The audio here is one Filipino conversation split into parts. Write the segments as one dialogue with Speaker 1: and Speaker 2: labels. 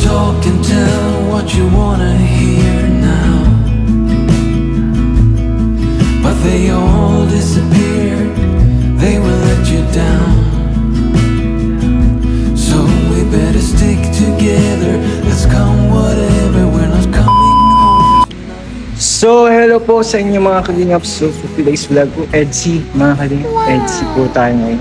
Speaker 1: talk and tell what you wanna hear now, but they all disappeared, they will let you down. So we better stick together, let's come whatever, we're not coming home.
Speaker 2: So hello po sa inyo mga kalingap. So for today's vlog po, Edsy mga kalingap. Edsy po tayo ngayon.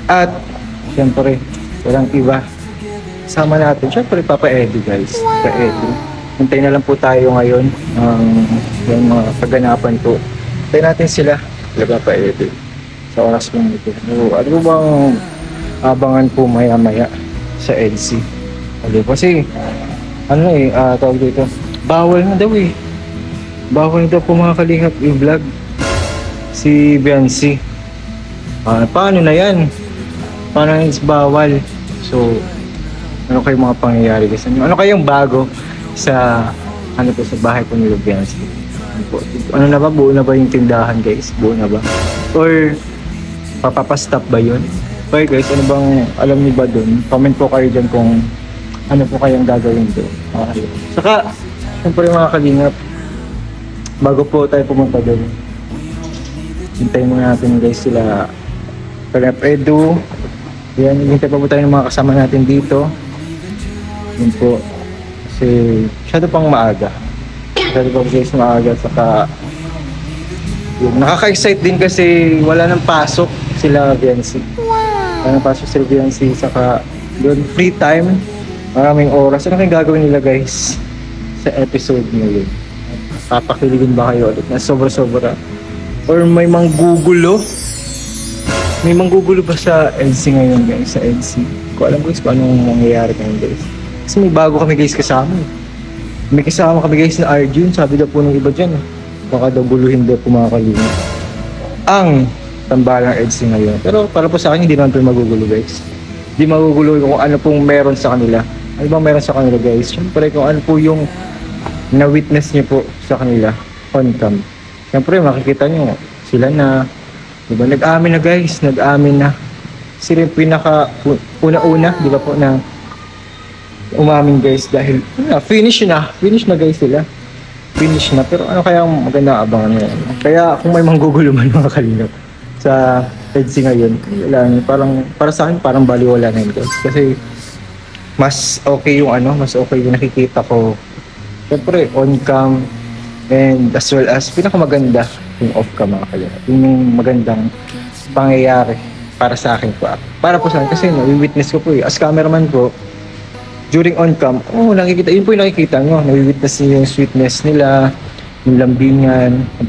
Speaker 2: At syempre walang iba, sama natin syempre Papa Eddie guys. Papa Eddie, hintay na lang po tayo ngayon yung mga kaganapan po. Hintay natin sila Papa Eddie sa oras po nito. So, ano bang abangan po maya maya sa Edsy? Kasi ano tawag dito, bawal na daw bawal na daw po mga kalingap i-vlog si Biancy. Paano na yan? Paano is bawal? So ano kayong mga pangyayari guys? Ano kayong bago sa sa bahay po ni Biancy? Ano na ba? Buo na ba yung tindahan guys? Buo na ba? Or papapastop ba yun? Okay guys, ano bang alam niyo ba dun? Comment po kayo dyan kung ano po kayang gagawin doon. Saka syempre mga kalingap, bago po tayo pumunta doon, hintayin muna natin guys sila Kalingap Edu. Yan, hintay pa po tayo ng mga kasama natin dito. Yun po, kasi masyado pang maaga. Masyado pa guys maaga. Saka yun, nakaka-excite din kasi wala nang pasok sila Biancy. Wala nang pasok sila Biancy. Saka doon free time, maraming oras. Ano kayong gagawin nila guys sa episode ngayon? Papakiligin ba kayo ulit na sobra-sobra? Or may manggugulo? May manggugulo ba sa Edsy ngayon guys? Sa Edsy? Ko alam guys kung anong mangyayari ngayon guys. Kasi may bago kami guys kasama. May kasama kami guys na Arjun. Sabi daw po ng iba dyan. Baka daw guluhin daw po mga kalingap ang tambalang Edsy ngayon. Pero para po sa akin hindi naman po magugulo guys. Hindi magugulo kung ano pong meron sa kanila. Ano bang meron sa kanila guys? Siyempre kung ano po yung na-witness niyo po sa kanila on cam. Siyempre makikita niyo sila na, diba, nag-amin na guys, nag-amin na. Sila yung pinaka una-una, diba po, na umamin guys dahil finish na guys sila. Finish na, pero ano kaya maganda abangan nyo? Kaya kung may manggugulo man mga kalingap sa Edsy ngayon, parang para sa akin parang baliwala na yun guys. Kasi mas okay yung mas okay yung nakikita ko. Siyempre, on-cam and as well as pinakamaganda yung off-cam mga kalingap. Yung magandang pangyayari para sa akin po. Para po sa akin kasi witness ko po as cameraman po, during on-cam, nakikita, yun po yung nakikita nyo. Nai-witness nyo yung sweetness nila, yung lambingan, kung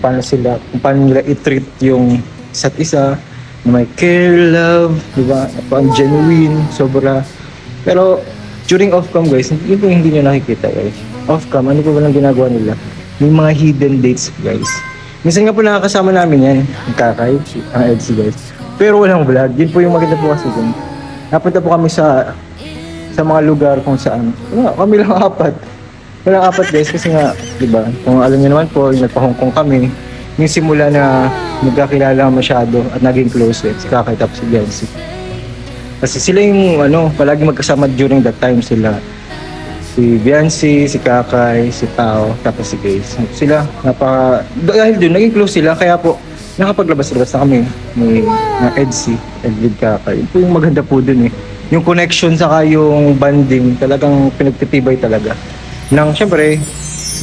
Speaker 2: paano nila i-treat yung isa't isa, na may care, love, diba? Ang genuine, sobra. Pero during off-cam guys, yun po yung hindi nyo nakikita guys. Off-cam, ano po ba lang ginagawa nila? May mga hidden dates guys. Minsan nga po nakakasama namin yan, ang Kakay, ang Edsy guys. Pero walang vlog, yun po yung maganda po kasi dun. Napunta po kami sa mga lugar kung saan. Kami lang apat. Walang apat guys kasi nga, diba? Kung alam niyo naman po, nagpa-Hong Kong kami. Yung simula na nagkakilala masyado at naging close si Kakay tapos si Biancy. Kasi sila yung palagi magkasama during that time sila. Si Biancy, si Kakay, si Tao, tapos si Grace. Sila, dahil doon, naging close sila. Kaya po, nakapaglabas-labas na kami ng Edsy, Edwin Kakay. Yun po yung maganda po doon Yung connection saka yung bonding, talagang pinagtitibay talaga. Siyempre,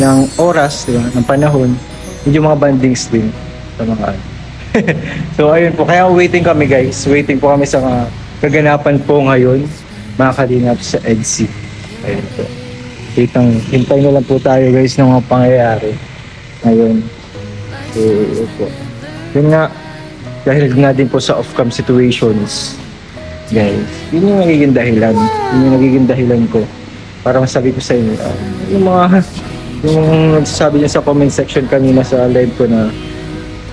Speaker 2: ng oras, diba? Ng panahon, yung mga bondings din sa mga So, ayun po. Kaya waiting kami guys. Waiting po kami sa mga kaganapan po ngayon, mga kalingap sa Edsy. Ayun po. Hintay na lang po tayo guys ng mga pangyayari ngayon. So, yun po. Yun nga, dahil nga din po sa off-cam situations, guys, yun yung nagiging dahilan. Yun yung nagiging dahilan ko para masabi ko sa inyo. Yung nagsasabi niya sa comment section kanina sa live ko na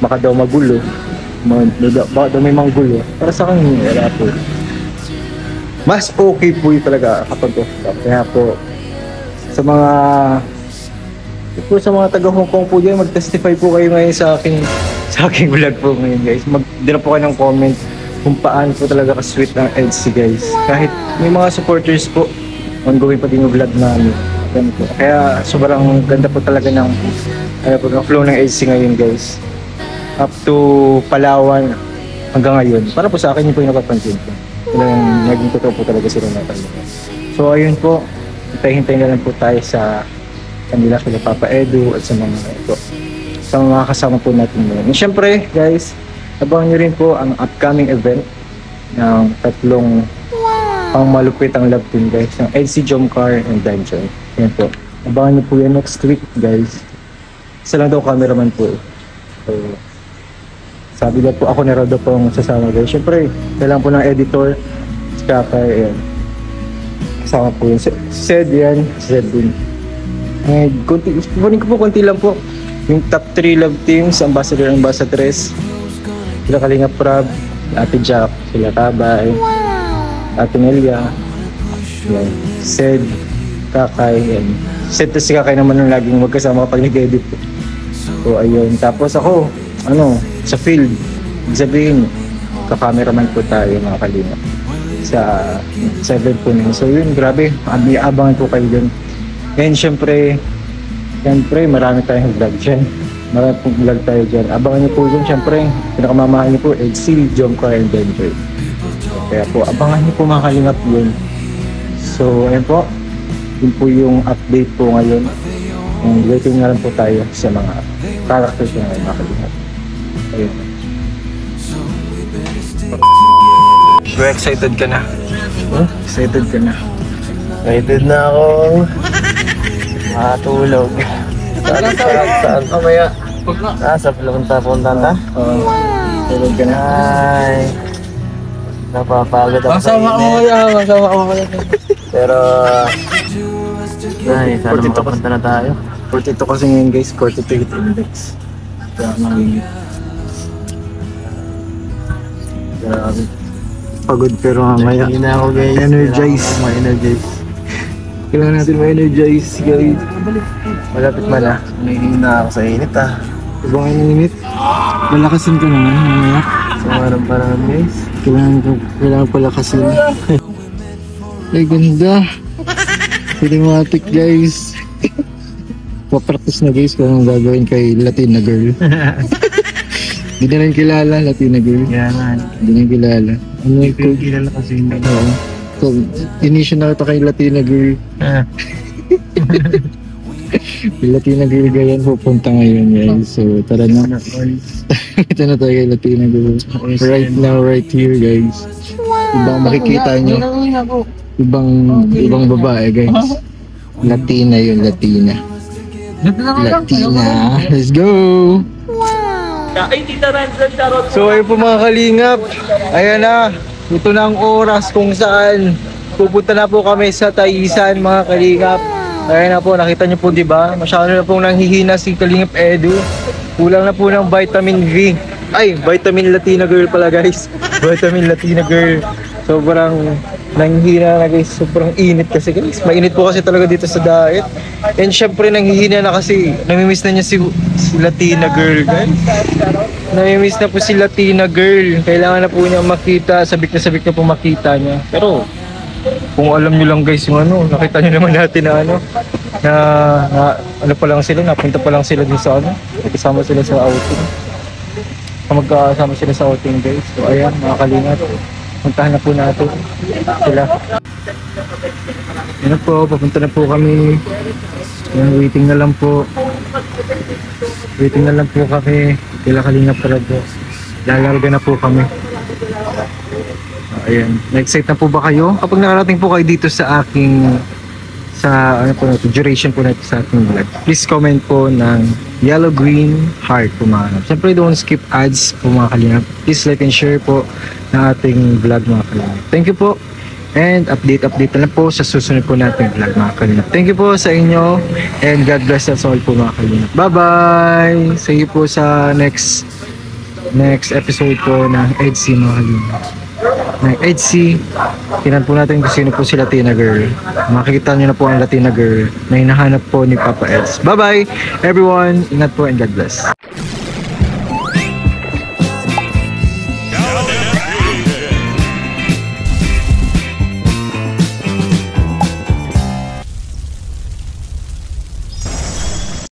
Speaker 2: baka daw magulo. Baka daw may manggulo. Para sa akin, wala po. Mas okay po yun talaga kapag off-cam. Kaya po, sa mga taga Hong Kong po dyan, mag-testify po kayo ngayon sa aking vlog po ngayon guys. Mag-drop po kayo ng comment kung paano po talaga ka-sweet ng Edsy guys. Kahit may mga supporters po ongoing pa din yung vlog namin. Yan po. Kaya sobrang ganda po talaga ng ng flow ng EDC ngayon guys. Up to Palawan hanggang ngayon. Para po sa akin yun po yung napapansin ko. Naging totoo po talaga sila na talaga. So ayun po, hintay-hintay na lang po tayo sa kanila kila Papa Edu at sa mga ito. Sa mga kasama po natin ngayon. And syempre guys, abangan nyo rin po ang upcoming event ng tatlong pang malupit ang love team guys, ng EDC, Jomcar, and Dungeon. Yan po. Abangan nyo po yan next week guys. Isa lang daw cameraman po. So, sabi daw po ako na raw daw po ang sasama guys. Siyempre, kailangan po ng editor. Kaya yan. Kasama po yun. Sed yan. Sed din. And kunin ko po konti lang po. Yung top 3 love teams, ambassador, ambassadress. Sila Kalinga Prab, Ate Jack, sila Tabay, Ate Nelia, yan. Sed, Kakay, yan. Sed to si Kakay naman yung laging magkasama kapag nag-edit. So ayun, tapos ako, sa field, sabihin, ka-cameraman po tayo mga Kalinga sa 7 po nyo. So yun, grabe, abangan po kayo dyan. And syempre, marami tayong vlog dyan. Marami pong vlog tayo dyan. Abangan nyo po dyan, syempre, pinakamamahal nyo po, EDC, Jomcar, and Denver. Kaya po, abangan nyo po mga Kalingap yun. So, ayun po, yun po yung update po ngayon. And waiting na lang po tayo sa mga characters na ngayon mga Kalingap. Ayun. Bro, excited ka na? Huh? Excited ka na?
Speaker 3: Excited na ako. Matulog. Saan? Mamaya. Sa punta ta?
Speaker 2: Oo. Tulog ka na?
Speaker 3: Ay. Napapagod ako sa
Speaker 2: Masama ko kaya.
Speaker 3: Pero... Ay, sana makapunta na tayo.
Speaker 2: 42 kasi ngayon guys, 42 hit index. Kaya nanginit. Grabe. Pagod pero mamaya.
Speaker 3: Hindi na ako guys.
Speaker 2: Energize.
Speaker 3: Ma-energize.
Speaker 2: Kailangan natin ma-energize guys.
Speaker 3: Malapit man ah. Nahihina ako sa init ah.
Speaker 2: Ibang init. Malakasin ka naman mamaya.
Speaker 3: Sumarang parang guys.
Speaker 2: Kailangan palakasin. Ay ganda. Cinematic guys. Papractice na guys kung anong gagawin kay Latina girl. Hindi na rin kilala Latina girl.
Speaker 3: Yan man.
Speaker 2: Hindi na kilala. Ano yung code?
Speaker 3: Kilala kasi hindi.
Speaker 2: Oo. So, inisyo na ito kay Latina girl. Yung Latina girl ganyan pupunta ngayon guys. So tara na. Ito na tayo kay Latina girl. Right now, right here guys. Ibang makikita nyo. Ibang babae guys. Latina yun, Latina. Let's go! So ayun po mga Kalingap. Ayan na. Ito na ang oras kung saan pupunta na po kami sa Taisan mga Kalingap. Ayan na po, nakita nyo po diba? Masyado na pong nanghihina si Kalingap Edu. Kulang na po ng vitamin V. Ay, vitamin Latina girl pala guys. Vitamin Latina girl. Sobrang nanghihina na guys. Sobrang init kasi guys. Mainit po kasi talaga dito sa diet. And syempre nanghihina na kasi namimiss na niya si Latina girl guys. Namimiss na po si Latina girl. Kailangan na po niya makita. Sabik na po makita niya. Pero kung alam nyo lang guys yung nakita nyo naman natin na ano pa lang sila, napunta pa lang sila din sa nagkasama sila sa outing. Magkasama sila sa outing guys. So ayan mga Kalingap, puntahan na po natin sila. Yan na po, papunta na po kami. Yan, waiting na lang po kami kila Kalingap talaga. Lalarga na po kami. Ayan, na-excite na po ba kayo? Kapag nakarating po kayo dito sa aking duration po natin sa ating vlog, please comment po ng yellow, green, heart po mga Kalingap. Siyempre don't skip ads po mga Kalingap. Please like and share po ng ating vlog mga Kalingap. Thank you po, and update na lang po sa susunod po nating vlog mga Kalingap. Thank you po sa inyo, and God bless us all po mga Kalingap. Bye bye! See you po sa next episode po ng EDC mga Kalingap. Ng EDC, tinan po natin kung sino po si Latina girl. Makikita nyo na po ang Latina girl na hinahanap po ni Papa Eds. Bye bye everyone, ingat po and God bless.